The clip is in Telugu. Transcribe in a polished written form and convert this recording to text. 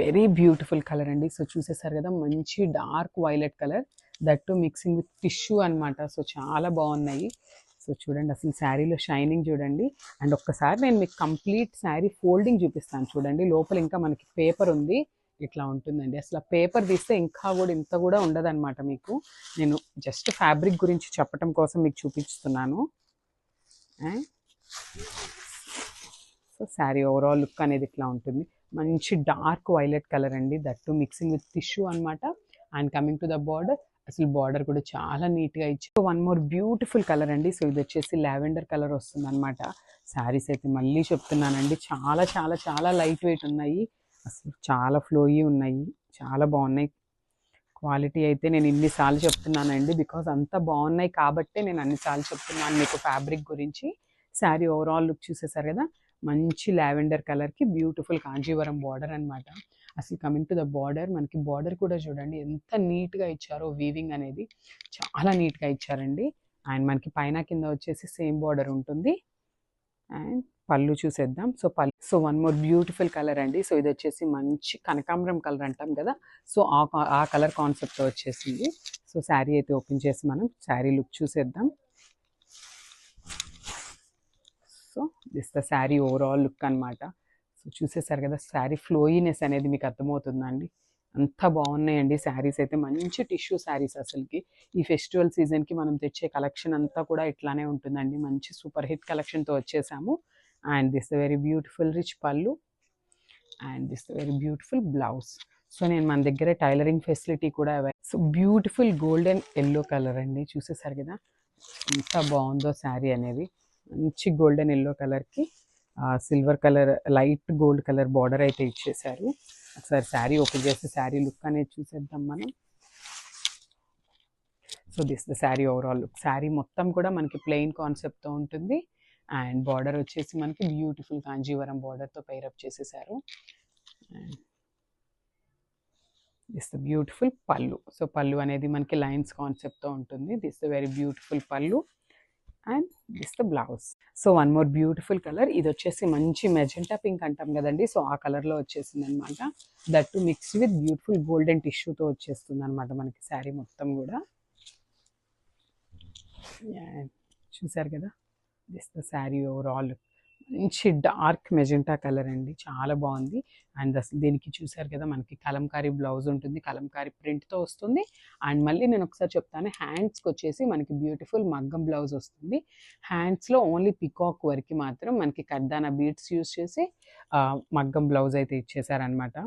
వెరీ బ్యూటిఫుల్ కలర్ అండి. సో చూసేసారు కదా, మంచి dark violet colour, that to mixing with tissue అనమాట. సో చాలా బాగున్నాయి. సో చూడండి, అసలు శారీలో షైనింగ్ చూడండి. అండ్ ఒక్కసారి నేను మీకు కంప్లీట్ శారీ ఫోల్డింగ్ చూపిస్తాను చూడండి. లోపల ఇంకా మనకి పేపర్ ఉంది, ఇట్లా ఉంటుందండి. అసలు ఆ పేపర్ తీస్తే ఇంకా కూడా ఇంత కూడా ఉండదన్నమాట. మీకు నేను జస్ట్ ఫ్యాబ్రిక్ గురించి చెప్పడం కోసం మీకు చూపిస్తున్నాను. సో శారీ ఓవరాల్ లుక్ అనేది ఇట్లా ఉంటుంది. మంచి డార్క్ వైలెట్ కలర్ అండి, that to mixing with tissue అనమాట. And coming to the border, అసలు బార్డర్ కూడా చాలా నీట్గా ఇచ్చి వన్ మోర్ బ్యూటిఫుల్ కలర్ అండి. సో ఇది వచ్చేసి లావెండర్ కలర్ వస్తుంది అనమాట. శారీస్ అయితే మళ్ళీ చెప్తున్నానండి, చాలా చాలా చాలా లైట్ వెయిట్ ఉన్నాయి, అసలు చాలా ఫ్లోయీ ఉన్నాయి, చాలా బాగున్నాయి. క్వాలిటీ అయితే నేను ఇన్నిసార్లు చెప్తున్నానండి, బికాజ్ అంత బాగున్నాయి కాబట్టే నేను అన్నిసార్లు చెప్తున్నాను మీకు ఫ్యాబ్రిక్ గురించి. శారీ ఓవరాల్ లుక్ చూసేసారు కదా, మంచి లావెండర్ కలర్కి బ్యూటిఫుల్ కాంజీవరం బార్డర్ అనమాట. అసలు కమింగ్ టు ద బార్డర్, మనకి బార్డర్ కూడా చూడండి ఎంత నీట్గా ఇచ్చారో, వీవింగ్ అనేది చాలా నీట్గా ఇచ్చారండి. అండ్ మనకి పైన కింద వచ్చేసి సేమ్ బార్డర్ ఉంటుంది. అండ్ పళ్ళు చూసేద్దాం. So one more beautiful colour అండి. సో ఇది వచ్చేసి మంచి కనకాంబరం కలర్ అంటాం కదా, సో ఆ కలర్ కాన్సెప్ట్తో వచ్చేసింది. సో శారీ అయితే ఓపెన్ చేసి మనం శారీ లుక్ చూసేద్దాం. So this the sari overall look అనమాట. సో చూసేసారు కదా, శారీ ఫ్లోయినెస్ అనేది మీకు అర్థమవుతుందండి. అంత బాగున్నాయండి శారీస్ అయితే, మంచి టిష్యూ శారీస్. అసలుకి ఈ ఫెస్టివల్ సీజన్కి మనం తెచ్చే కలెక్షన్ అంతా కూడా ఇట్లానే ఉంటుందండి. మంచి సూపర్ హిట్ కలెక్షన్తో వచ్చేసాము. And this very beautiful rich pallu, and this very beautiful blouse. So నేను మన దగ్గర టైలరింగ్ ఫెసిలిటీ కూడా so beautiful golden yellow colour అండి, చూసేసారు కదా ఎంత బాగుందో శారీ అనేది. మంచి గోల్డెన్ ఎల్లో కలర్కి silver colour light gold colour border అయితే ఇచ్చేసారు. ఒకసారి శారీ ఓపెన్ చేసి శారీ లుక్ అనేది చూసేద్దాం మనం. So this the sari overall look. Sari మొత్తం కూడా మనకి ప్లెయిన్ కాన్సెప్ట్తో ఉంటుంది. అండ్ బార్డర్ వచ్చేసి మనకి బ్యూటిఫుల్ కాంజీవరం బార్డర్తో పైరప్ చేసేసారు. దిస్ ద బ్యూటిఫుల్ పళ్ళు. సో పళ్ళు అనేది మనకి లైన్స్ కాన్సెప్ట్తో ఉంటుంది. దిస్ ద వెరీ బ్యూటిఫుల్ పళ్ళు, and this the blouse. So one more beautiful colour, ఇది వచ్చేసి మంచి మెజెంటా పింక్ అంటాం కదండి, సో ఆ కలర్లో వచ్చేసింది అనమాట. That to mix with beautiful golden టిష్యూతో వచ్చేస్తుంది అనమాట మనకి శారీ మొత్తం కూడా. చూసారు కదా, దిస్ ద శారీ ఓవరాల్. మంచి డార్క్ మెజెంటా కలర్ అండి, చాలా బాగుంది. అండ్ అసలు దీనికి చూసారు కదా, మనకి కలంకారీ బ్లౌజ్ ఉంటుంది, కలంకారీ ప్రింట్తో వస్తుంది. అండ్ మళ్ళీ నేను ఒకసారి చెప్తాను, హ్యాండ్స్కి వచ్చేసి మనకి బ్యూటిఫుల్ మగ్గం బ్లౌజ్ వస్తుంది. హ్యాండ్స్లో ఓన్లీ పికాక్ వరకు మాత్రం మనకి కడ్దానా బీడ్స్ యూస్ చేసి మగ్గం బ్లౌజ్ అయితే ఇచ్చేసారనమాట.